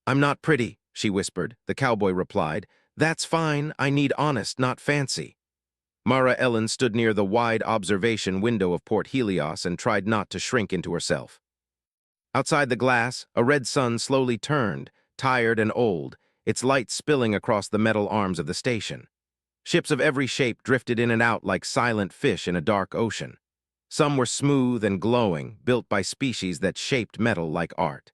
I'm not pretty, she whispered. The cowboy replied, That's fine, I need honest, not fancy. Mara Ellen stood near the wide observation window of Port Helios and tried not to shrink into herself. Outside the glass, a red sun slowly turned, tired and old, its light spilling across the metal arms of the station. Ships of every shape drifted in and out like silent fish in a dark ocean. Some were smooth and glowing, built by species that shaped metal like art.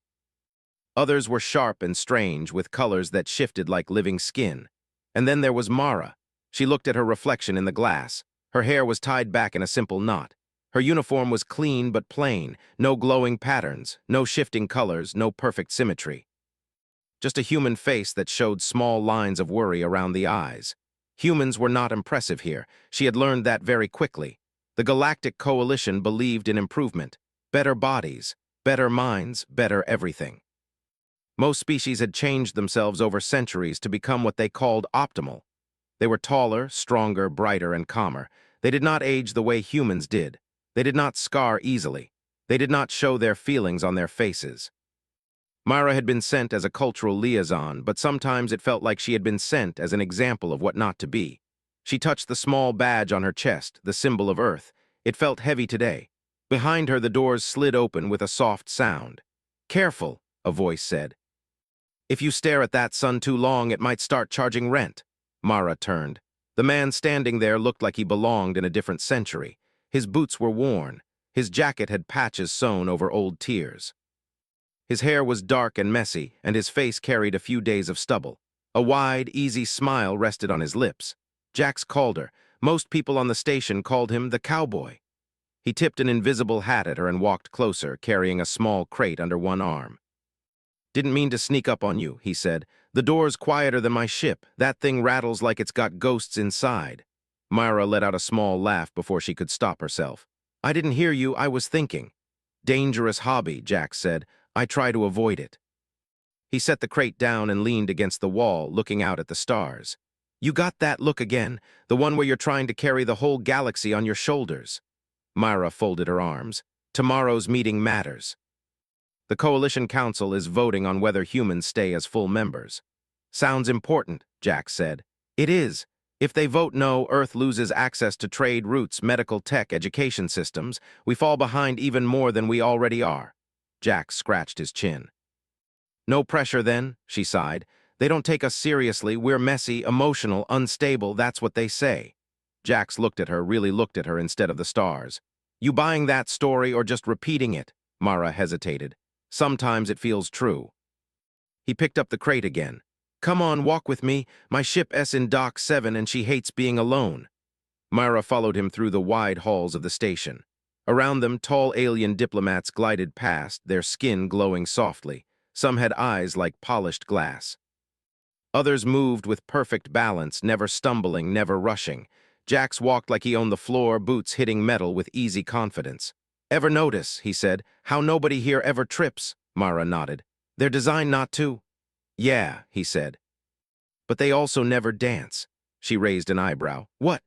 Others were sharp and strange, with colors that shifted like living skin. And then there was Mara. She looked at her reflection in the glass. Her hair was tied back in a simple knot. Her uniform was clean but plain, no glowing patterns, no shifting colors, no perfect symmetry. Just a human face that showed small lines of worry around the eyes. Humans were not impressive here. She had learned that very quickly. The Galactic Coalition believed in improvement. Better bodies, better minds, better everything. Most species had changed themselves over centuries to become what they called optimal. They were taller, stronger, brighter, and calmer. They did not age the way humans did. They did not scar easily. They did not show their feelings on their faces. Myra had been sent as a cultural liaison, but sometimes it felt like she had been sent as an example of what not to be. She touched the small badge on her chest, the symbol of Earth. It felt heavy today. Behind her, the doors slid open with a soft sound. Careful, a voice said. If you stare at that sun too long, it might start charging rent. Mara turned. The man standing there looked like he belonged in a different century. His boots were worn. His jacket had patches sewn over old tears. His hair was dark and messy, and his face carried a few days of stubble. A wide, easy smile rested on his lips. Jax called her. Most people on the station called him the Cowboy. He tipped an invisible hat at her and walked closer, carrying a small crate under one arm. Didn't mean to sneak up on you, he said. The door's quieter than my ship. That thing rattles like it's got ghosts inside. Myra let out a small laugh before she could stop herself. I didn't hear you, I was thinking. Dangerous hobby, Jax said. I try to avoid it. He set the crate down and leaned against the wall, looking out at the stars. You got that look again, the one where you're trying to carry the whole galaxy on your shoulders. Myra folded her arms. Tomorrow's meeting matters. The Coalition Council is voting on whether humans stay as full members. Sounds important, Jax said. It is. If they vote no, Earth loses access to trade routes, medical tech, education systems. We fall behind even more than we already are. Jax scratched his chin. No pressure then, she sighed. They don't take us seriously. We're messy, emotional, unstable. That's what they say. Jax looked at her, really looked at her instead of the stars. You buying that story or just repeating it? Mara hesitated. Sometimes it feels true. He picked up the crate again. Come on, walk with me. My ship's in Dock 7 and she hates being alone. Myra followed him through the wide halls of the station. Around them, tall alien diplomats glided past, their skin glowing softly. Some had eyes like polished glass. Others moved with perfect balance, never stumbling, never rushing. Jax walked like he owned the floor, boots hitting metal with easy confidence. Ever notice, he said, how nobody here ever trips? Mara nodded. They're designed not to. Yeah, he said. But they also never dance. She raised an eyebrow. What?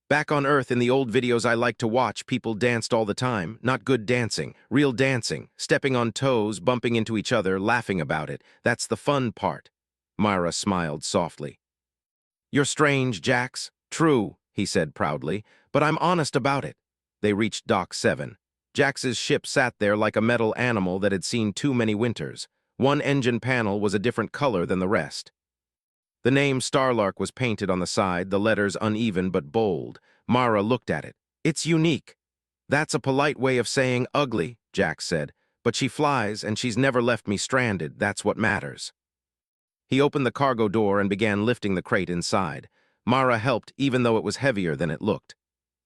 Back on Earth in the old videos I like to watch, people danced all the time. Not good dancing, real dancing, stepping on toes, bumping into each other, laughing about it. That's the fun part. Myra smiled softly. You're strange, Jax. True, he said proudly, but I'm honest about it. They reached Dock 7. Jax's ship sat there like a metal animal that had seen too many winters. One engine panel was a different color than the rest. The name Starlark was painted on the side, the letters uneven but bold. Mara looked at it. It's unique. That's a polite way of saying ugly, Jax said. But she flies, and she's never left me stranded. That's what matters. He opened the cargo door and began lifting the crate inside. Mara helped, even though it was heavier than it looked.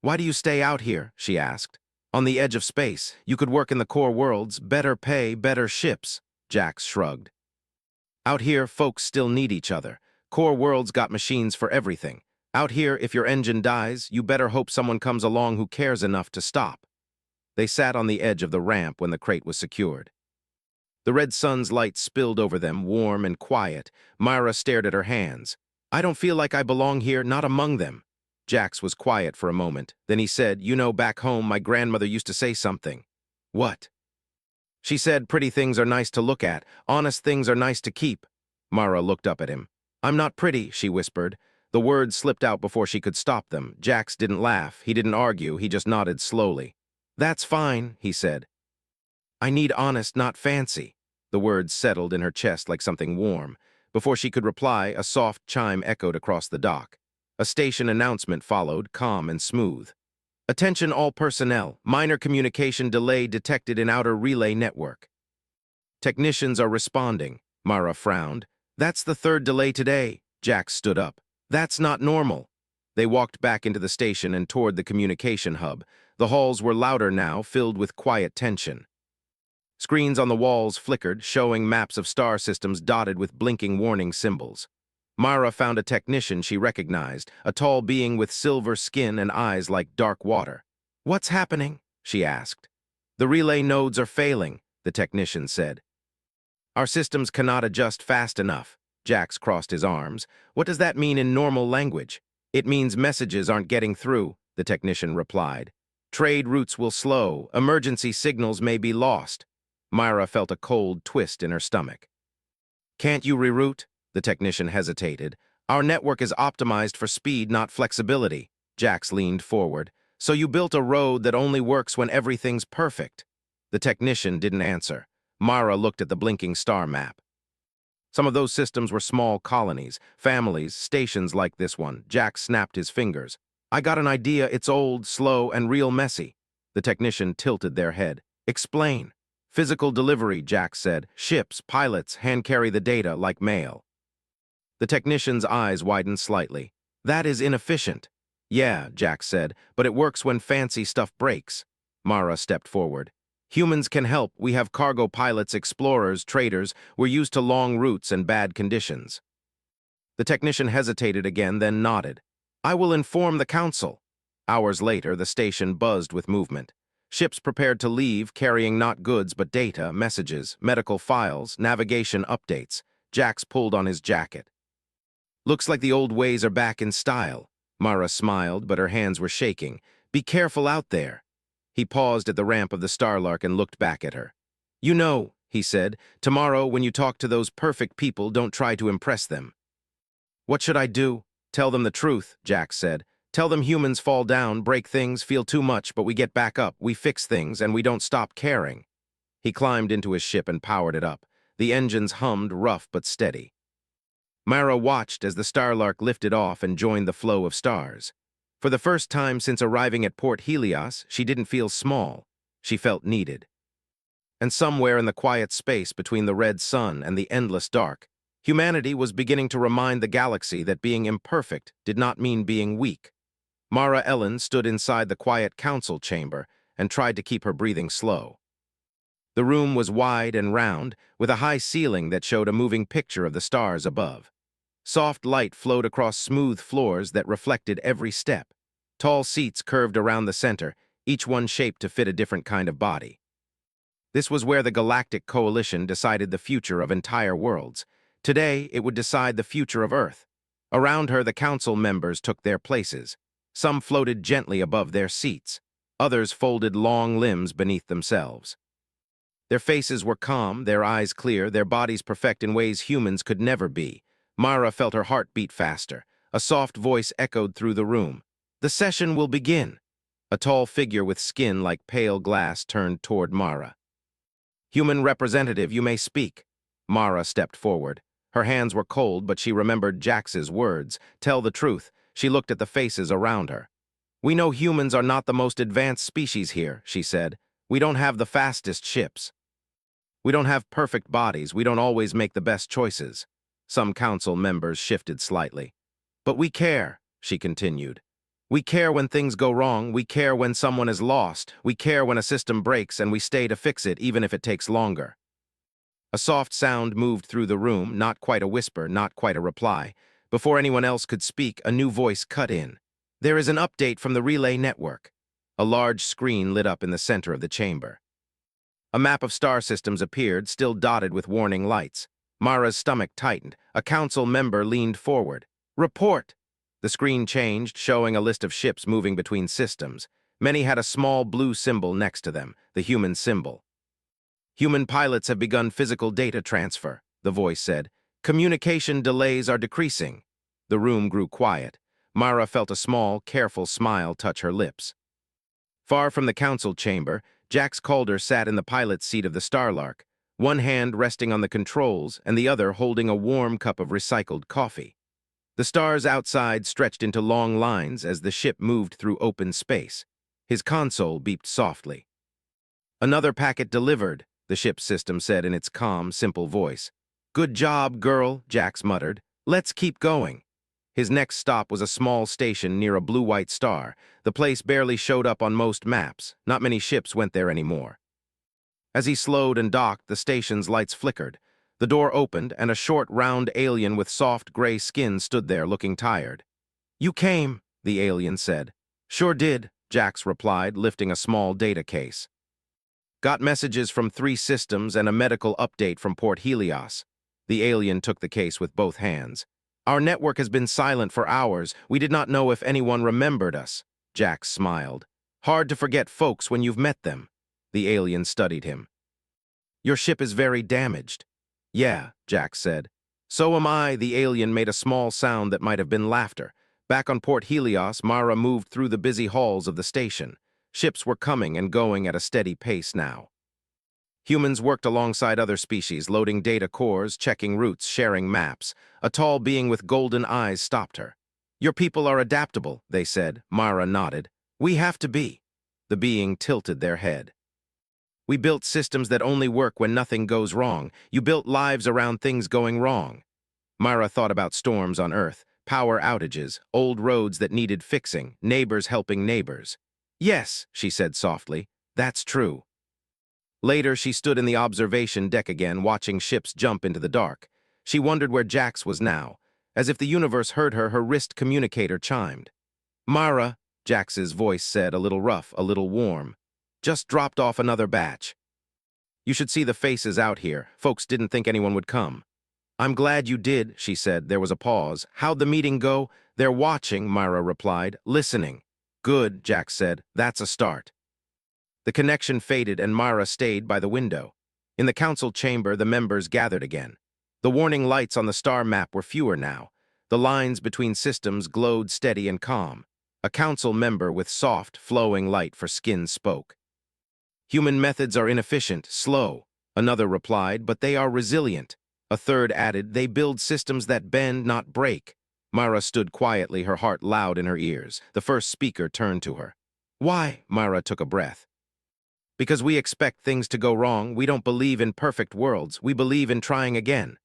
Why do you stay out here? She asked. On the edge of space. You could work in the core worlds, better pay, better ships. Jax shrugged. Out here, folks still need each other. Core worlds got machines for everything. Out here, if your engine dies, you better hope someone comes along who cares enough to stop. They sat on the edge of the ramp when the crate was secured. The red sun's light spilled over them, warm and quiet. Myra stared at her hands. I don't feel like I belong here, not among them. Jax was quiet for a moment. Then he said, You know, back home, my grandmother used to say something. What? She said, pretty things are nice to look at. Honest things are nice to keep. Mara looked up at him. I'm not pretty, she whispered. The words slipped out before she could stop them. Jax didn't laugh. He didn't argue. He just nodded slowly. That's fine, he said. I need honest, not fancy. The words settled in her chest like something warm. Before she could reply, a soft chime echoed across the dock. A station announcement followed, calm and smooth. Attention all personnel. Minor communication delay detected in outer relay network. Technicians are responding. Mara frowned. That's the third delay today. Jax stood up. That's not normal. They walked back into the station and toward the communication hub. The halls were louder now, filled with quiet tension. Screens on the walls flickered, showing maps of star systems dotted with blinking warning symbols. Mara found a technician she recognized, a tall being with silver skin and eyes like dark water. What's happening? She asked. The relay nodes are failing, the technician said. Our systems cannot adjust fast enough. Jax crossed his arms. What does that mean in normal language? It means messages aren't getting through, the technician replied. Trade routes will slow. Emergency signals may be lost. Myra felt a cold twist in her stomach. Can't you reroute? The technician hesitated. Our network is optimized for speed, not flexibility. Jax leaned forward. So you built a road that only works when everything's perfect. The technician didn't answer. Myra looked at the blinking star map. Some of those systems were small colonies, families, stations like this one. Jax snapped his fingers. I got an idea. It's old, slow, and real messy. The technician tilted their head. Explain. Physical delivery, Jax said. Ships, pilots, hand-carry the data like mail. The technician's eyes widened slightly. That is inefficient. Yeah, Jax said, but it works when fancy stuff breaks. Mara stepped forward. Humans can help. We have cargo pilots, explorers, traders. We're used to long routes and bad conditions. The technician hesitated again, then nodded. I will inform the council. Hours later, the station buzzed with movement. Ships prepared to leave, carrying not goods but data, messages, medical files, navigation updates. Jax pulled on his jacket. Looks like the old ways are back in style. Mara smiled, but her hands were shaking. Be careful out there. He paused at the ramp of the Starlark and looked back at her. You know, he said, tomorrow when you talk to those perfect people, don't try to impress them. What should I do? Tell them the truth, Jax said. Tell them humans fall down, break things, feel too much, but we get back up, we fix things, and we don't stop caring. He climbed into his ship and powered it up. The engines hummed, rough but steady. Mara watched as the Starlark lifted off and joined the flow of stars. For the first time since arriving at Port Helios, she didn't feel small. She felt needed. And somewhere in the quiet space between the red sun and the endless dark, humanity was beginning to remind the galaxy that being imperfect did not mean being weak. Mara Ellen stood inside the quiet council chamber and tried to keep her breathing slow. The room was wide and round, with a high ceiling that showed a moving picture of the stars above. Soft light flowed across smooth floors that reflected every step. Tall seats curved around the center, each one shaped to fit a different kind of body. This was where the Galactic Coalition decided the future of entire worlds. Today, it would decide the future of Earth. Around her, the council members took their places. Some floated gently above their seats. Others folded long limbs beneath themselves. Their faces were calm, their eyes clear, their bodies perfect in ways humans could never be. Mara felt her heart beat faster. A soft voice echoed through the room. The session will begin. A tall figure with skin like pale glass turned toward Mara. Human representative, you may speak. Mara stepped forward. Her hands were cold, but she remembered Jax's words. Tell the truth. She looked at the faces around her. We know humans are not the most advanced species here, she said. We don't have the fastest ships. We don't have perfect bodies. We don't always make the best choices. Some council members shifted slightly. But we care, she continued. We care when things go wrong. We care when someone is lost. We care when a system breaks, and we stay to fix it, even if it takes longer. A soft sound moved through the room, not quite a whisper, not quite a reply. Before anyone else could speak, a new voice cut in. There is an update from the relay network. A large screen lit up in the center of the chamber. A map of star systems appeared, still dotted with warning lights. Mara's stomach tightened. A council member leaned forward. Report! The screen changed, showing a list of ships moving between systems. Many had a small blue symbol next to them, the human symbol. Human pilots have begun physical data transfer, the voice said. Communication delays are decreasing. The room grew quiet. Mara felt a small, careful smile touch her lips. Far from the council chamber, Jax Calder sat in the pilot's seat of the Starlark, one hand resting on the controls and the other holding a warm cup of recycled coffee. The stars outside stretched into long lines as the ship moved through open space. His console beeped softly. "Another packet delivered," the ship's system said in its calm, simple voice. "Good job, girl," Jax muttered. "Let's keep going." His next stop was a small station near a blue-white star. The place barely showed up on most maps. Not many ships went there anymore. As he slowed and docked, the station's lights flickered. The door opened, and a short, round alien with soft, gray skin stood there, looking tired. "You came," the alien said. "Sure did," Jax replied, lifting a small data case. "Got messages from 3 systems and a medical update from Port Helios." The alien took the case with both hands. "Our network has been silent for hours. We did not know if anyone remembered us." Jax smiled. "Hard to forget folks when you've met them." The alien studied him. "Your ship is very damaged." "Yeah," Jax said. "So am I." The alien made a small sound that might have been laughter. Back on Port Helios, Mara moved through the busy halls of the station. Ships were coming and going at a steady pace now. Humans worked alongside other species, loading data cores, checking routes, sharing maps. A tall being with golden eyes stopped her. "Your people are adaptable," they said. Mara nodded. "We have to be." The being tilted their head. "We built systems that only work when nothing goes wrong. You built lives around things going wrong." Mara thought about storms on Earth, power outages, old roads that needed fixing, neighbors helping neighbors. "Yes," she said softly, "that's true." Later, she stood in the observation deck again, watching ships jump into the dark. She wondered where Jax was now. As if the universe heard her, her wrist communicator chimed. "Mara," Jax's voice said, a little rough, a little warm. "Just dropped off another batch. You should see the faces out here. Folks didn't think anyone would come." "I'm glad you did," she said. There was a pause. "How'd the meeting go?" "They're watching," Mara replied. "Listening." "Good," Jax said. "That's a start." The connection faded and Mara stayed by the window. In the council chamber, the members gathered again. The warning lights on the star map were fewer now. The lines between systems glowed steady and calm. A council member with soft, flowing light for skin spoke. "Human methods are inefficient, slow," another replied, "but they are resilient." A third added, "They build systems that bend, not break." Mara stood quietly, her heart loud in her ears. The first speaker turned to her. "Why?" Mara took a breath. "Because we expect things to go wrong. We don't believe in perfect worlds. We believe in trying again."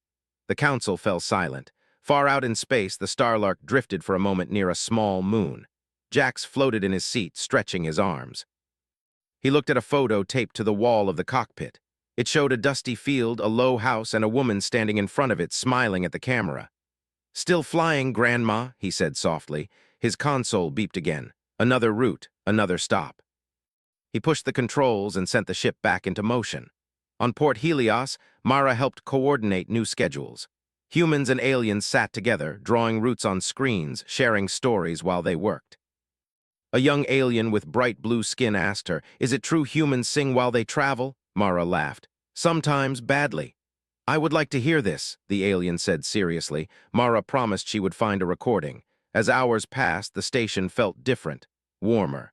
The council fell silent. Far out in space, the Starlark drifted for a moment near a small moon. Jax floated in his seat, stretching his arms. He looked at a photo taped to the wall of the cockpit. It showed a dusty field, a low house, and a woman standing in front of it, smiling at the camera. "Still flying, Grandma," he said softly. His console beeped again. Another route, another stop. He pushed the controls and sent the ship back into motion. On Port Helios, Mara helped coordinate new schedules. Humans and aliens sat together, drawing routes on screens, sharing stories while they worked. A young alien with bright blue skin asked her, "Is it true humans sing while they travel?" Mara laughed. "Sometimes badly." "I would like to hear this," the alien said seriously. Mara promised she would find a recording. As hours passed, the station felt different, warmer.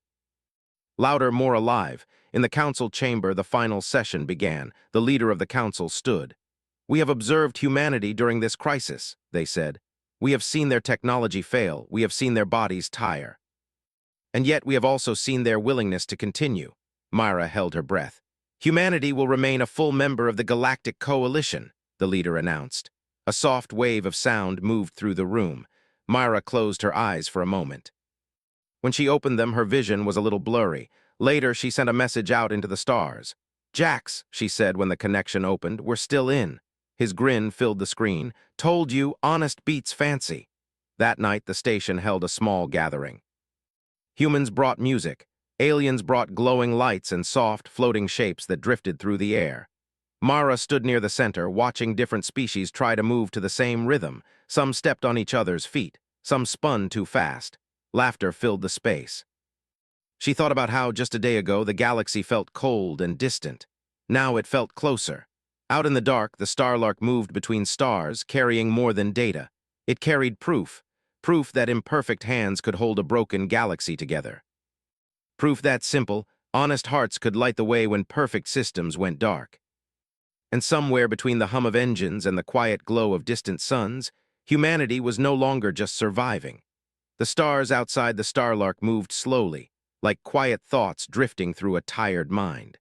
Louder, more alive. In the council chamber, the final session began. The leader of the council stood. "We have observed humanity during this crisis," they said. "We have seen their technology fail. We have seen their bodies tire. And yet we have also seen their willingness to continue." Mara held her breath. "Humanity will remain a full member of the Galactic Coalition," the leader announced. A soft wave of sound moved through the room. Mara closed her eyes for a moment. When she opened them, her vision was a little blurry. Later, she sent a message out into the stars. "Jax," she said when the connection opened, "we're still in." His grin filled the screen. "Told you, honest beats fancy." That night, the station held a small gathering. Humans brought music. Aliens brought glowing lights and soft, floating shapes that drifted through the air. Mara stood near the center, watching different species try to move to the same rhythm. Some stepped on each other's feet. Some spun too fast. Laughter filled the space. She thought about how, just a day ago, the galaxy felt cold and distant. Now it felt closer. Out in the dark, the Starlark moved between stars, carrying more than data. It carried proof that imperfect hands could hold a broken galaxy together. Proof that simple, honest hearts could light the way when perfect systems went dark. And somewhere between the hum of engines and the quiet glow of distant suns, humanity was no longer just surviving. The stars outside the Starlark moved slowly, like quiet thoughts drifting through a tired mind.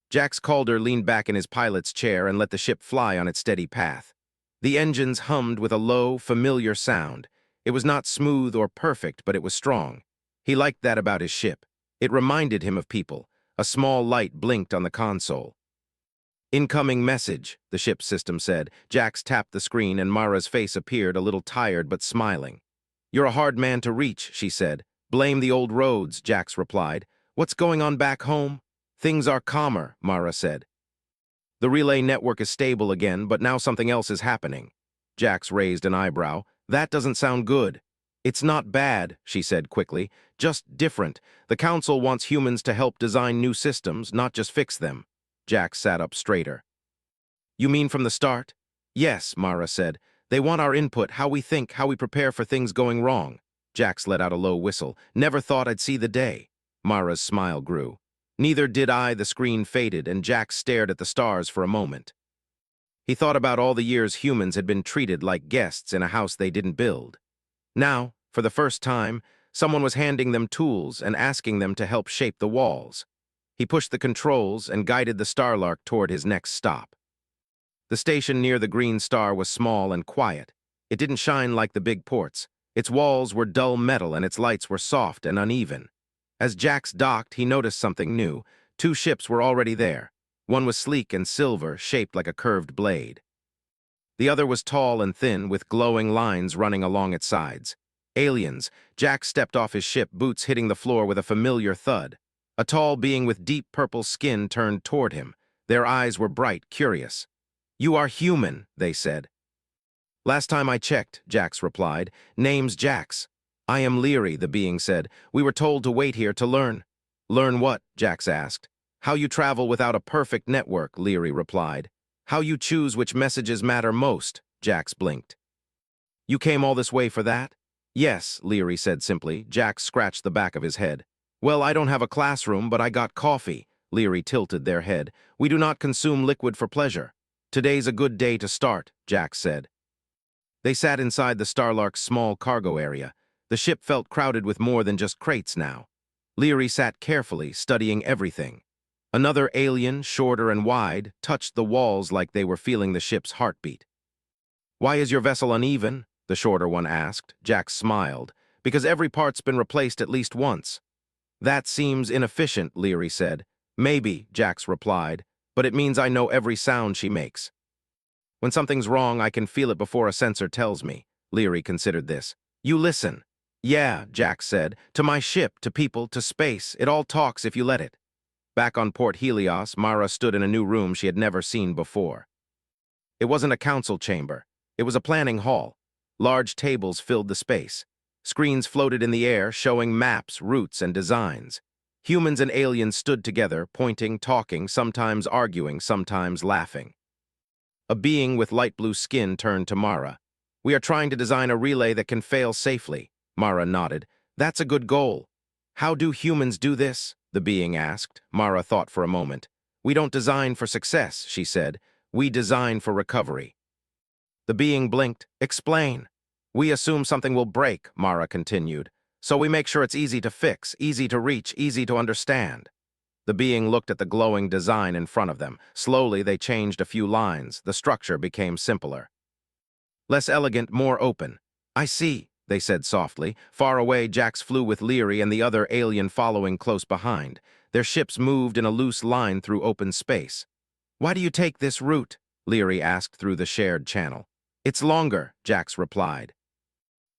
Jax Calder leaned back in his pilot's chair and let the ship fly on its steady path. The engines hummed with a low, familiar sound. It was not smooth or perfect, but it was strong. He liked that about his ship. It reminded him of people. A small light blinked on the console. "Incoming message," the ship's system said. Jax tapped the screen and Mara's face appeared, a little tired but smiling. "You're a hard man to reach," she said. "Blame the old roads," Jax replied. "What's going on back home?" "Things are calmer," Mara said. "The relay network is stable again, but now something else is happening." Jax raised an eyebrow. "That doesn't sound good." "It's not bad," she said quickly. "Just different. The Council wants humans to help design new systems, not just fix them." Jax sat up straighter. "You mean from the start?" "Yes," Mara said. "They want our input, how we think, how we prepare for things going wrong." Jax let out a low whistle. "Never thought I'd see the day." Mara's smile grew. "Neither did I." The screen faded, and Jax stared at the stars for a moment. He thought about all the years humans had been treated like guests in a house they didn't build. Now, for the first time, someone was handing them tools and asking them to help shape the walls. He pushed the controls and guided the Starlark toward his next stop. The station near the Green Star was small and quiet. It didn't shine like the big ports. Its walls were dull metal and its lights were soft and uneven. As Jax docked, he noticed something new. Two ships were already there. One was sleek and silver, shaped like a curved blade. The other was tall and thin, with glowing lines running along its sides. Aliens. Jax stepped off his ship, boots hitting the floor with a familiar thud. A tall being with deep purple skin turned toward him. Their eyes were bright, curious. "You are human," they said. "Last time I checked," Jax replied. "Name's Jax." "I am Leary," the being said. "We were told to wait here to learn." "Learn what?" Jax asked. "How you travel without a perfect network," Leary replied. "How you choose which messages matter most," Jax blinked. "You came all this way for that?" "Yes," Leary said simply. Jax scratched the back of his head. "Well, I don't have a classroom, but I got coffee." Leary tilted their head. "We do not consume liquid for pleasure." "Today's a good day to start," Jax said. They sat inside the Starlark's small cargo area. The ship felt crowded with more than just crates now. Leary sat carefully, studying everything. Another alien, shorter and wide, touched the walls like they were feeling the ship's heartbeat. "Why is your vessel uneven?" the shorter one asked. Jax smiled. "Because every part's been replaced at least once." "That seems inefficient," Leary said. "Maybe," Jax replied, "but it means I know every sound she makes. When something's wrong, I can feel it before a sensor tells me." Leary considered this. "You listen." "Yeah," Jax said. "To my ship, to people, to space. It all talks if you let it." Back on Port Helios, Mara stood in a new room she had never seen before. It wasn't a council chamber. It was a planning hall. Large tables filled the space. Screens floated in the air, showing maps, routes, and designs. Humans and aliens stood together, pointing, talking, sometimes arguing, sometimes laughing. A being with light blue skin turned to Mara. "We are trying to design a relay that can fail safely." Mara nodded. "That's a good goal." "How do humans do this?" the being asked. Mara thought for a moment. "We don't design for success," she said. "We design for recovery." The being blinked. "Explain." "We assume something will break," Mara continued. "So we make sure it's easy to fix, easy to reach, easy to understand." The being looked at the glowing design in front of them. Slowly, they changed a few lines. The structure became simpler. Less elegant, more open. "I see," they said softly. Far away, Jax flew with Leary and the other alien following close behind. Their ships moved in a loose line through open space. "Why do you take this route?" Leary asked through the shared channel. "It's longer," Jax replied.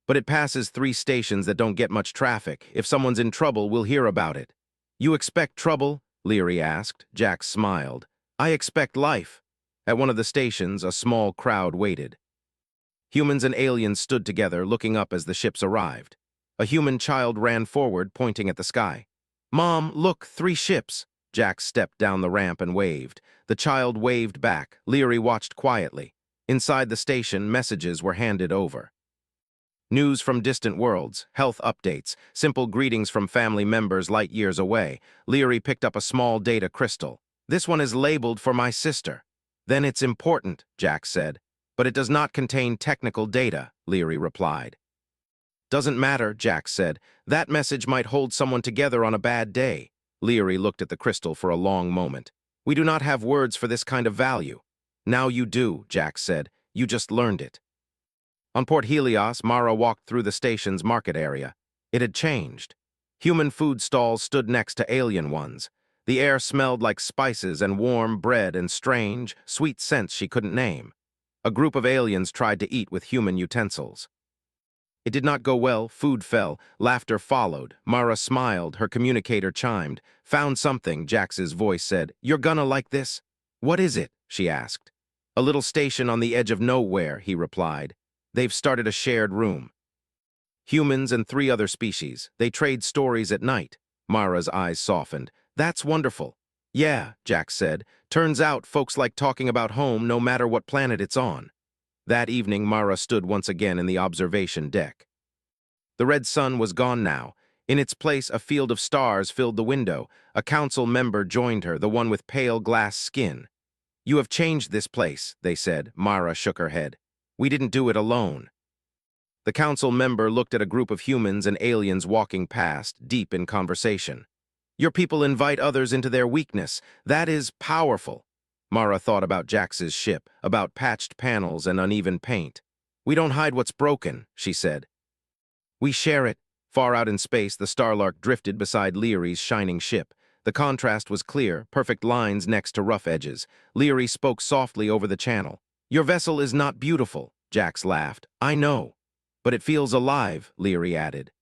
"But it passes 3 stations that don't get much traffic. If someone's in trouble, we'll hear about it." "You expect trouble?" Leary asked. Jax smiled. "I expect life." At one of the stations, a small crowd waited. Humans and aliens stood together, looking up as the ships arrived. A human child ran forward, pointing at the sky. "Mom, look, 3 ships." Jax stepped down the ramp and waved. The child waved back. Leary watched quietly. Inside the station, messages were handed over. News from distant worlds, health updates, simple greetings from family members light years away. Leary picked up a small data crystal. This one is labeled for my sister. Then it's important, Jack said. But it does not contain technical data, Leary replied. Doesn't matter, Jack said. That message might hold someone together on a bad day. Leary looked at the crystal for a long moment. We do not have words for this kind of value. Now you do, Jack said. You just learned it. On Port Helios, Mara walked through the station's market area. It had changed. Human food stalls stood next to alien ones. The air smelled like spices and warm bread and strange, sweet scents she couldn't name. A group of aliens tried to eat with human utensils. It did not go well, food fell, laughter followed. Mara smiled, her communicator chimed. Found something, Jax's voice said. You're gonna like this? What is it? She asked. A little station on the edge of nowhere, he replied. They've started a shared room. Humans and 3 other species. They trade stories at night. Mara's eyes softened. That's wonderful. Yeah, Jack said. Turns out folks like talking about home no matter what planet it's on. That evening, Mara stood once again in the observation deck. The red sun was gone now. In its place, a field of stars filled the window. A council member joined her, the one with pale glass skin. You have changed this place, they said. Mara shook her head. We didn't do it alone. The council member looked at a group of humans and aliens walking past, deep in conversation. Your people invite others into their weakness. That is powerful. Mara thought about Jax's ship, about patched panels and uneven paint. We don't hide what's broken, she said. We share it. Far out in space, the Starlark drifted beside Leary's shining ship. The contrast was clear, perfect lines next to rough edges. Leary spoke softly over the channel. Your vessel is not beautiful, Jax laughed. I know. But it feels alive, Leary added.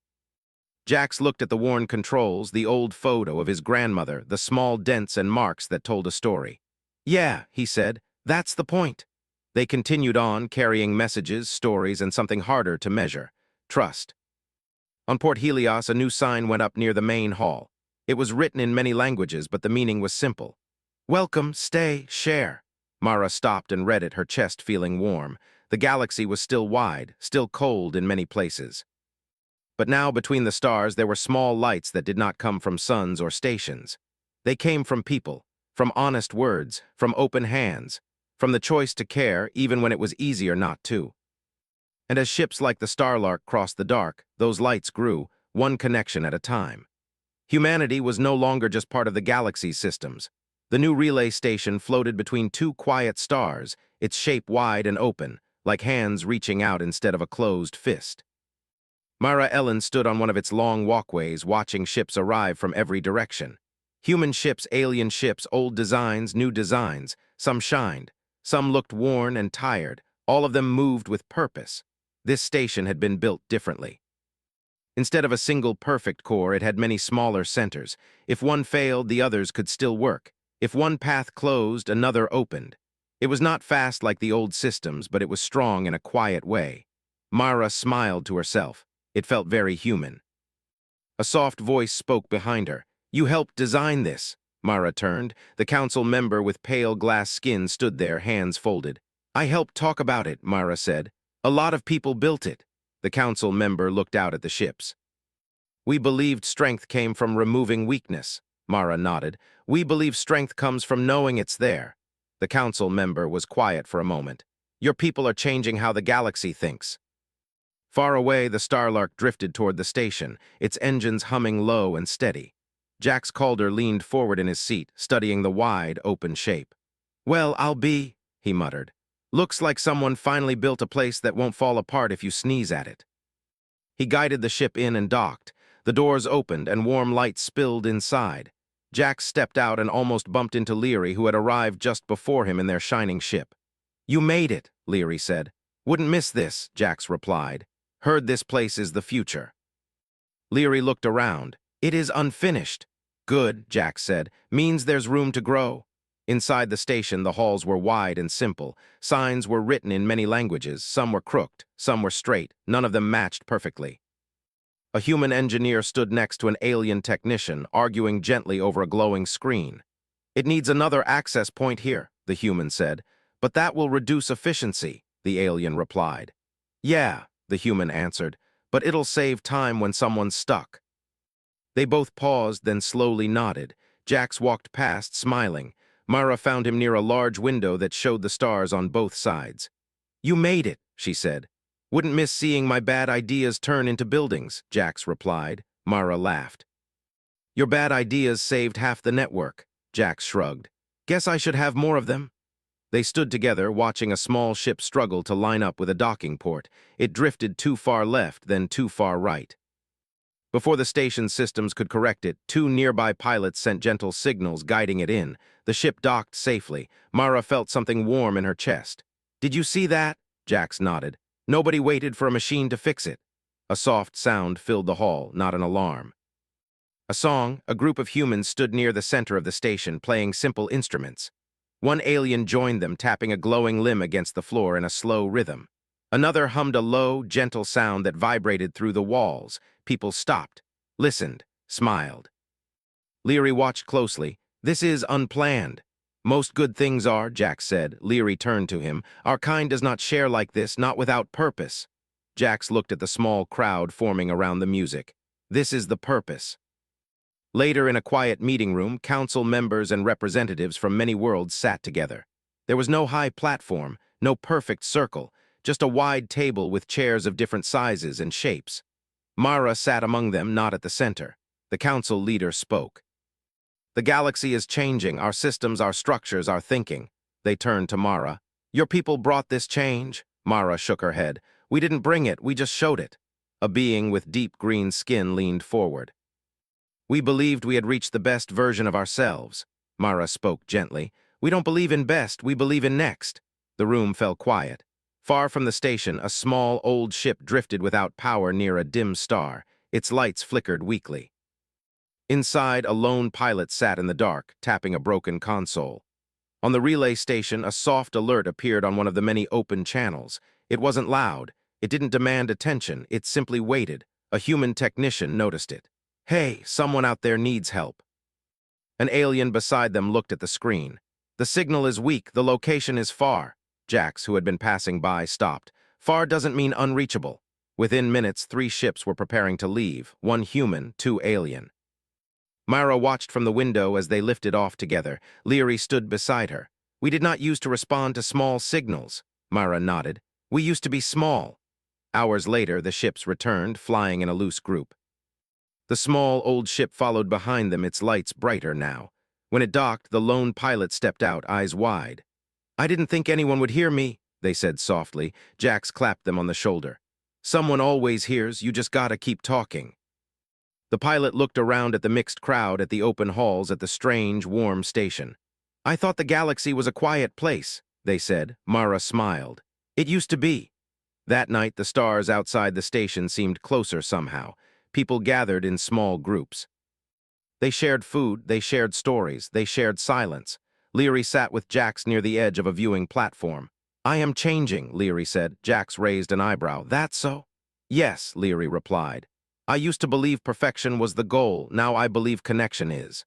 Jax looked at the worn controls, the old photo of his grandmother, the small dents and marks that told a story. Yeah, he said, that's the point. They continued on, carrying messages, stories, and something harder to measure. Trust. On Port Helios, a new sign went up near the main hall. It was written in many languages, but the meaning was simple. Welcome, stay, share. Mara stopped and read it, her chest feeling warm. The galaxy was still wide, still cold in many places. But now, between the stars, there were small lights that did not come from suns or stations. They came from people, from honest words, from open hands, from the choice to care even when it was easier not to. And as ships like the Starlark crossed the dark, those lights grew, one connection at a time. Humanity was no longer just part of the galaxy's systems. The new relay station floated between 2 quiet stars, its shape wide and open, like hands reaching out instead of a closed fist. Mara Ellen stood on one of its long walkways, watching ships arrive from every direction. Human ships, alien ships, old designs, new designs. Some shined. Some looked worn and tired. All of them moved with purpose. This station had been built differently. Instead of a single perfect core, it had many smaller centers. If one failed, the others could still work. If one path closed, another opened. It was not fast like the old systems, but it was strong in a quiet way. Mara smiled to herself. It felt very human. A soft voice spoke behind her. You helped design this. Mara turned. The council member with pale glass skin stood there, hands folded. I helped talk about it, Mara said. A lot of people built it. The council member looked out at the ships. We believed strength came from removing weakness. Mara nodded. We believe strength comes from knowing it's there. The council member was quiet for a moment. Your people are changing how the galaxy thinks. Far away, the Starlark drifted toward the station, its engines humming low and steady. Jax Calder leaned forward in his seat, studying the wide, open shape. Well, I'll be, he muttered. Looks like someone finally built a place that won't fall apart if you sneeze at it. He guided the ship in and docked. The doors opened and warm light spilled inside. Jax stepped out and almost bumped into Leary, who had arrived just before him in their shining ship. You made it, Leary said. Wouldn't miss this, Jax replied. Heard this place is the future. Leary looked around. It is unfinished. Good, Jax said. Means there's room to grow. Inside the station, the halls were wide and simple. Signs were written in many languages. Some were crooked, some were straight. None of them matched perfectly. A human engineer stood next to an alien technician, arguing gently over a glowing screen. It needs another access point here, the human said. But that will reduce efficiency, the alien replied. Yeah, the human answered, but it'll save time when someone's stuck. They both paused, then slowly nodded. Jax walked past, smiling. Mara found him near a large window that showed the stars on both sides. You made it, she said. Wouldn't miss seeing my bad ideas turn into buildings, Jax replied. Mara laughed. Your bad ideas saved half the network, Jax shrugged. Guess I should have more of them. They stood together, watching a small ship struggle to line up with a docking port. It drifted too far left, then too far right. Before the station's systems could correct it, two nearby pilots sent gentle signals guiding it in. The ship docked safely. Mara felt something warm in her chest. Did you see that? Jax nodded. Nobody waited for a machine to fix it. A soft sound filled the hall, not an alarm. A group of humans stood near the center of the station, playing simple instruments. One alien joined them, tapping a glowing limb against the floor in a slow rhythm. Another hummed a low, gentle sound that vibrated through the walls. People stopped, listened, smiled. Leary watched closely. This is unplanned. Most good things are, Jax said. Leary turned to him. Our kind does not share like this, not without purpose. Jax looked at the small crowd forming around the music. This is the purpose. Later, in a quiet meeting room, council members and representatives from many worlds sat together. There was no high platform, no perfect circle, just a wide table with chairs of different sizes and shapes. Mara sat among them, not at the center. The council leader spoke. The galaxy is changing, our systems, our structures, our thinking. They turned to Mara. Your people brought this change? Mara shook her head. We didn't bring it, we just showed it. A being with deep green skin leaned forward. We believed we had reached the best version of ourselves. Mara spoke gently. We don't believe in best, we believe in next. The room fell quiet. Far from the station, a small, old ship drifted without power near a dim star. Its lights flickered weakly. Inside, a lone pilot sat in the dark, tapping a broken console. On the relay station, a soft alert appeared on one of the many open channels. It wasn't loud. It didn't demand attention. It simply waited. A human technician noticed it. Hey, someone out there needs help. An alien beside them looked at the screen. The signal is weak. The location is far. Jax, who had been passing by, stopped. Far doesn't mean unreachable. Within minutes, 3 ships were preparing to leave. 1 human, 2 alien. Mara watched from the window as they lifted off together. Leary stood beside her. We did not used to respond to small signals. Mara nodded. We used to be small. Hours later, the ships returned, flying in a loose group. The small, old ship followed behind them, its lights brighter now. When it docked, the lone pilot stepped out, eyes wide. I didn't think anyone would hear me, they said softly. Jax clapped them on the shoulder. Someone always hears, you just gotta keep talking. The pilot looked around at the mixed crowd, at the open halls, at the strange, warm station. I thought the galaxy was a quiet place, they said. Mara smiled. It used to be. That night, the stars outside the station seemed closer somehow. People gathered in small groups. They shared food, they shared stories, they shared silence. Leary sat with Jax near the edge of a viewing platform. I am changing, Leary said. Jax raised an eyebrow. That so? Yes, Leary replied. I used to believe perfection was the goal, now I believe connection is.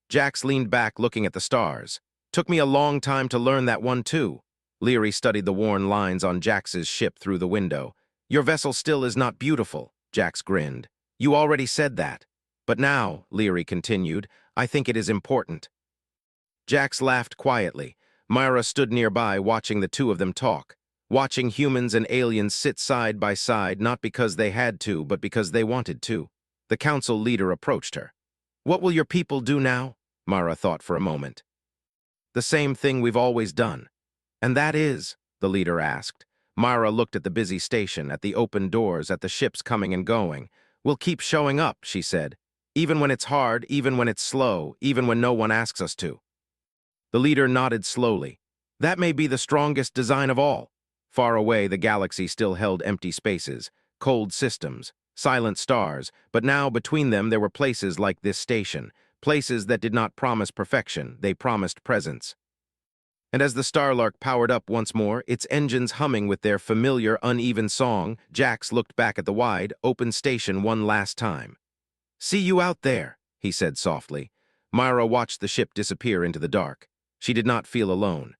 Jax leaned back, looking at the stars. Took me a long time to learn that one too. Leary studied the worn lines on Jax's ship through the window. Your vessel still is not beautiful, Jax grinned. You already said that. But now, Leary continued, I think it is important. Jax laughed quietly. Myra stood nearby, watching the two of them talk. Watching humans and aliens sit side by side, not because they had to, but because they wanted to. The council leader approached her. What will your people do now? Mara thought for a moment. The same thing we've always done. And that is, the leader asked. Mara looked at the busy station, at the open doors, at the ships coming and going. We'll keep showing up, she said. Even when it's hard, even when it's slow, even when no one asks us to. The leader nodded slowly. That may be the strongest design of all. Far away, the galaxy still held empty spaces, cold systems, silent stars, but now between them there were places like this station, places that did not promise perfection, they promised presence. And as the Starlark powered up once more, its engines humming with their familiar, uneven song, Jax looked back at the wide, open station one last time. See you out there, he said softly. Myra watched the ship disappear into the dark. She did not feel alone.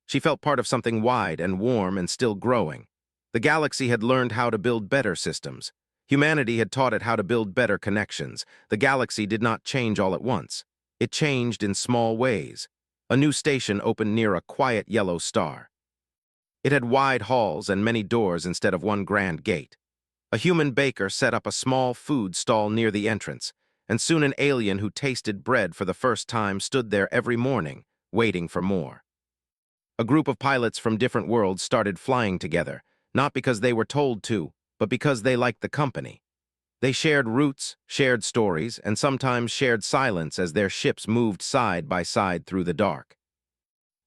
She felt part of something wide and warm and still growing. The galaxy had learned how to build better systems. Humanity had taught it how to build better connections. The galaxy did not change all at once. It changed in small ways. A new station opened near a quiet yellow star. It had wide halls and many doors instead of one grand gate. A human baker set up a small food stall near the entrance, and soon an alien who tasted bread for the first time stood there every morning, waiting for more. A group of pilots from different worlds started flying together, not because they were told to, but because they liked the company. They shared routes, shared stories, and sometimes shared silence as their ships moved side by side through the dark.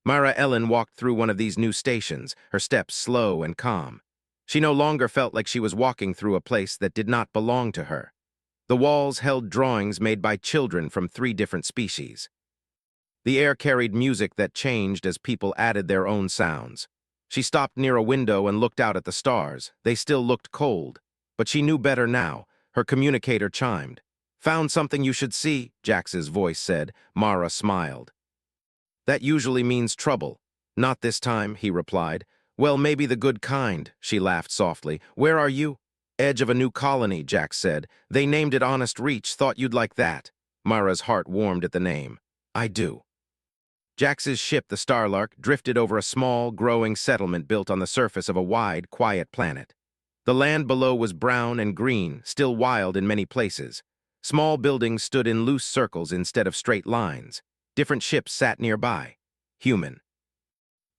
Myra Ellen walked through one of these new stations, her steps slow and calm. She no longer felt like she was walking through a place that did not belong to her. The walls held drawings made by children from 3 different species. The air carried music that changed as people added their own sounds. She stopped near a window and looked out at the stars. They still looked cold, but she knew better now. Her communicator chimed. "Found something you should see," Jax's voice said. Mara smiled. "That usually means trouble." "Not this time," he replied. "Well, maybe the good kind," she laughed softly. "Where are you?" "Edge of a new colony," Jax said. "They named it Honest Reach. Thought you'd like that." Mara's heart warmed at the name. "I do." Jax's ship, the Starlark, drifted over a small, growing settlement built on the surface of a wide, quiet planet. The land below was brown and green, still wild in many places. Small buildings stood in loose circles instead of straight lines. Different ships sat nearby. Human.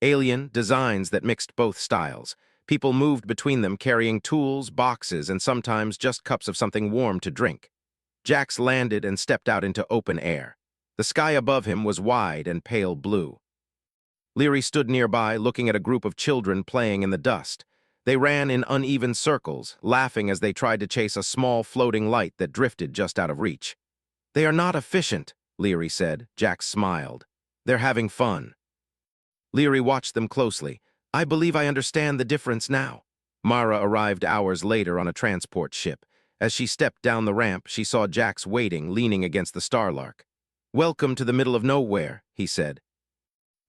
Alien, designs that mixed both styles. People moved between them carrying tools, boxes, and sometimes just cups of something warm to drink. Jax landed and stepped out into open air. The sky above him was wide and pale blue. Leary stood nearby, looking at a group of children playing in the dust. They ran in uneven circles, laughing as they tried to chase a small floating light that drifted just out of reach. "They are not efficient," Leary said. Jax smiled. "They're having fun." Leary watched them closely. "I believe I understand the difference now." Mara arrived hours later on a transport ship. As she stepped down the ramp, she saw Jax waiting, leaning against the Starlark. "Welcome to the middle of nowhere," he said.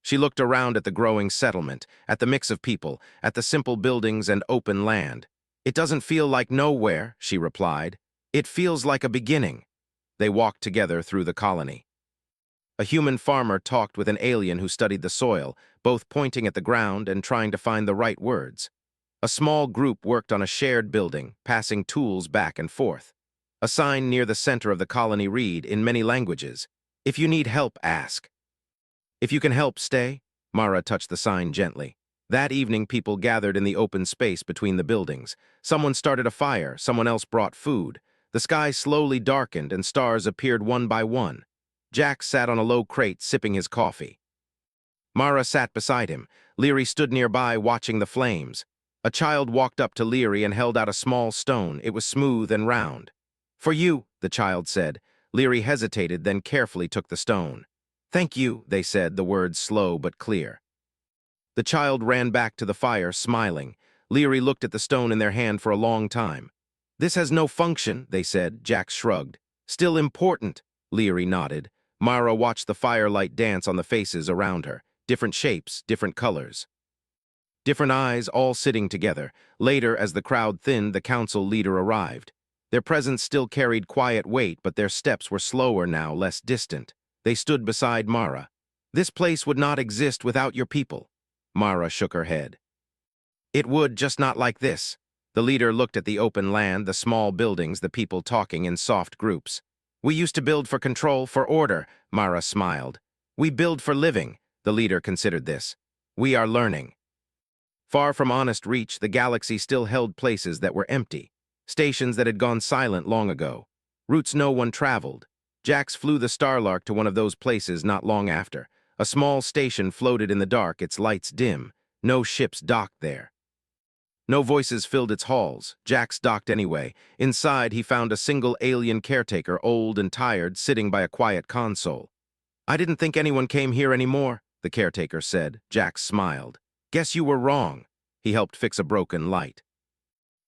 She looked around at the growing settlement, at the mix of people, at the simple buildings and open land. "It doesn't feel like nowhere," she replied. "It feels like a beginning." They walked together through the colony. A human farmer talked with an alien who studied the soil, both pointing at the ground and trying to find the right words. A small group worked on a shared building, passing tools back and forth. A sign near the center of the colony read, in many languages, "If you need help, ask." "If you can help, stay." Mara touched the sign gently. That evening, people gathered in the open space between the buildings. Someone started a fire, someone else brought food. The sky slowly darkened and stars appeared one by one. Jax sat on a low crate, sipping his coffee. Mara sat beside him. Leary stood nearby, watching the flames. A child walked up to Leary and held out a small stone. It was smooth and round. "For you," the child said. Leary hesitated, then carefully took the stone. "Thank you," they said, the words slow but clear. The child ran back to the fire, smiling. Leary looked at the stone in their hand for a long time. "This has no function," they said. Jax shrugged. "Still important," Leary nodded. Mara watched the firelight dance on the faces around her. Different shapes, different colors. Different eyes, all sitting together. Later, as the crowd thinned, the council leader arrived. Their presence still carried quiet weight, but their steps were slower now, less distant. They stood beside Mara. "This place would not exist without your people." Mara shook her head. "It would, just not like this." The leader looked at the open land, the small buildings, the people talking in soft groups. "We used to build for control, for order," Mara smiled. "We build for living." The leader considered this. "We are learning." Far from Honest Reach, the galaxy still held places that were empty. Stations that had gone silent long ago. Routes no one traveled. Jax flew the Starlark to one of those places not long after. A small station floated in the dark, its lights dim. No ships docked there. No voices filled its halls. Jax docked anyway. Inside, he found a single alien caretaker, old and tired, sitting by a quiet console. "I didn't think anyone came here anymore," the caretaker said. Jax smiled. "Guess you were wrong." He helped fix a broken light.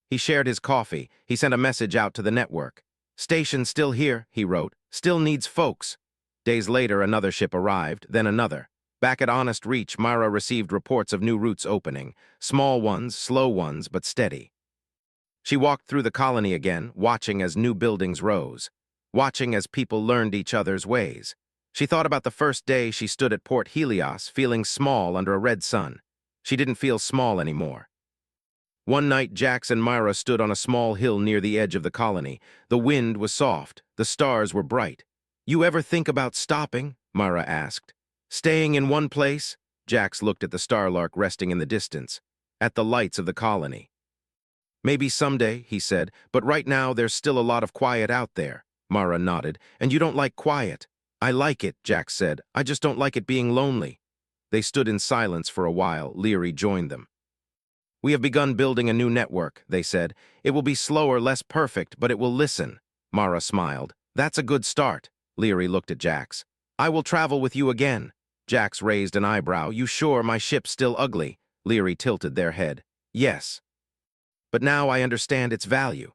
He shared his coffee. He sent a message out to the network. "Station still here," he wrote. "Still needs folks." Days later, another ship arrived, then another. Back at Honest Reach, Myra received reports of new routes opening. Small ones, slow ones, but steady. She walked through the colony again, watching as new buildings rose, watching as people learned each other's ways. She thought about the first day she stood at Port Helios, feeling small under a red sun. She didn't feel small anymore. One night, Jax and Myra stood on a small hill near the edge of the colony. The wind was soft, the stars were bright. "You ever think about stopping?" Myra asked. "Staying in one place?" Jax looked at the starlark resting in the distance, at the lights of the colony. "Maybe someday," he said, "but right now there's still a lot of quiet out there." Myra nodded. "And you don't like quiet?" "I like it," Jax said. "I just don't like it being lonely." They stood in silence for a while. Leary joined them. "We have begun building a new network," they said. "It will be slower, less perfect, but it will listen." Myra smiled. "That's a good start." Leary looked at Jax. "I will travel with you again." Jax raised an eyebrow. "You sure my ship's still ugly?" Leary tilted their head. "Yes. But now I understand its value."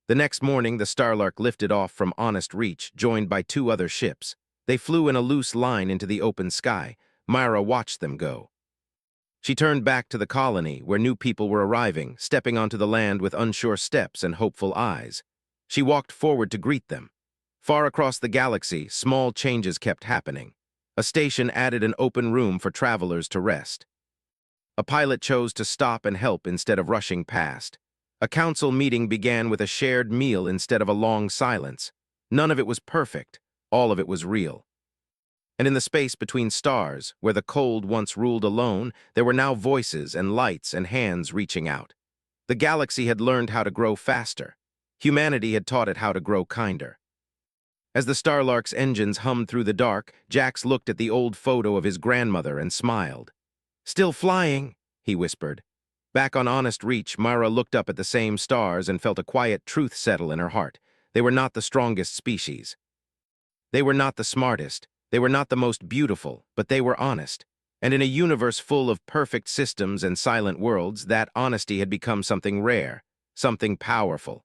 The next morning, the Starlark lifted off from Honest Reach, joined by two other ships. They flew in a loose line into the open sky. Myra watched them go. She turned back to the colony, where new people were arriving, stepping onto the land with unsure steps and hopeful eyes. She walked forward to greet them. Far across the galaxy, small changes kept happening. A station added an open room for travelers to rest. A pilot chose to stop and help instead of rushing past. A council meeting began with a shared meal instead of a long silence. None of it was perfect. All of it was real. And in the space between stars, where the cold once ruled alone, there were now voices and lights and hands reaching out. The galaxy had learned how to grow faster. Humanity had taught it how to grow kinder. As the Starlark's engines hummed through the dark, Jax looked at the old photo of his grandmother and smiled. "Still flying," he whispered. Back on Honest Reach, Myra looked up at the same stars and felt a quiet truth settle in her heart. They were not the strongest species. They were not the smartest. They were not the most beautiful, but they were honest. And in a universe full of perfect systems and silent worlds, that honesty had become something rare, something powerful.